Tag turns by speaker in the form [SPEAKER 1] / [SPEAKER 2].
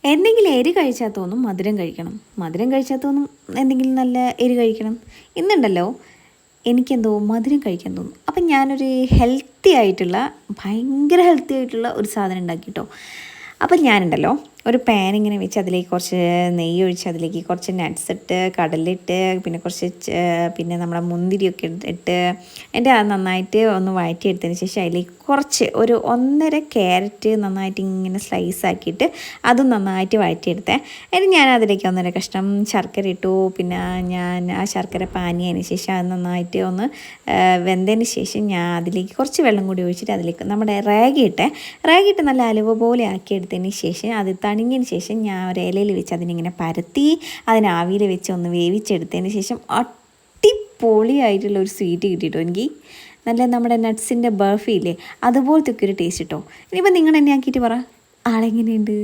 [SPEAKER 1] എന്തെങ്കിലും എരി കഴിച്ചാൽ തോന്നും മധുരം കഴിക്കണം, മധുരം കഴിച്ചാൽ തോന്നും എന്തെങ്കിലും നല്ല എരി കഴിക്കണം. ഇന്നുണ്ടല്ലോ എനിക്കെന്തോ മധുരം കഴിക്കാൻ തോന്നും. അപ്പം ഞാനൊരു ഹെൽത്തി ആയിട്ടുള്ള, ഭയങ്കര ഹെൽത്തി ആയിട്ടുള്ള ഒരു സാധനം ഉണ്ടാക്കി കേട്ടോ. അപ്പം ഞാനുണ്ടല്ലോ ഒരു പാൻ ഇങ്ങനെ വെച്ച് അതിലേക്ക് കുറച്ച് നെയ്യ് ഒഴിച്ച് അതിലേക്ക് കുറച്ച് നട്ട്സ് ഇട്ട്, കടലിട്ട്, പിന്നെ കുറച്ച് പിന്നെ നമ്മുടെ മുന്തിരിയൊക്കെ ഇട്ട് എൻ്റെ അത് നന്നായിട്ട് ഒന്ന് വഴറ്റിയെടുത്തതിന് ശേഷം അതിലേക്ക് കുറച്ച് ഒരു 1.5 ക്യാരറ്റ് നന്നായിട്ട് ഇങ്ങനെ സ്ലൈസ് ആക്കിയിട്ട് അതും നന്നായിട്ട് വഴറ്റിയെടുത്തേ. എന്നിട്ട് ഞാൻ അതിലേക്ക് 1.5 കഷ്ണം ശർക്കര ഇട്ടു. പിന്നെ ഞാൻ ആ ശർക്കര പാനിയതിന് ശേഷം അത് നന്നായിട്ട് ഒന്ന് വെന്തതിന് ശേഷം ഞാൻ അതിലേക്ക് കുറച്ച് വെള്ളം കൂടി ഒഴിച്ചിട്ട് അതിലേക്ക് നമ്മുടെ റാഗിയിട്ട് നല്ല അലുവ പോലെ ആക്കിയെടുത്തതിന് ശേഷം അത് തണിഞ്ഞതിന് ശേഷം ഞാൻ ഒരു ഇലയിൽ വെച്ച് അതിനിങ്ങനെ പരത്തി അതിന് ആവിയിൽ വെച്ച് ഒന്ന് വേവിച്ചെടുത്തതിന് ശേഷം അടിപൊളിയായിട്ടുള്ള ഒരു സ്വീറ്റ് കിട്ടിയിട്ടോ എനിക്ക്. നല്ല നമ്മുടെ നട്ട്സിൻ്റെ ബർഫി ഇല്ലേ, അതുപോലത്തെ ഒക്കെ ഒരു ടേസ്റ്റ് കിട്ടോ. ഇനിയിപ്പോൾ നിങ്ങൾ എന്നെ ആക്കിയിട്ട് പറ ആളെങ്ങനെയുണ്ട്.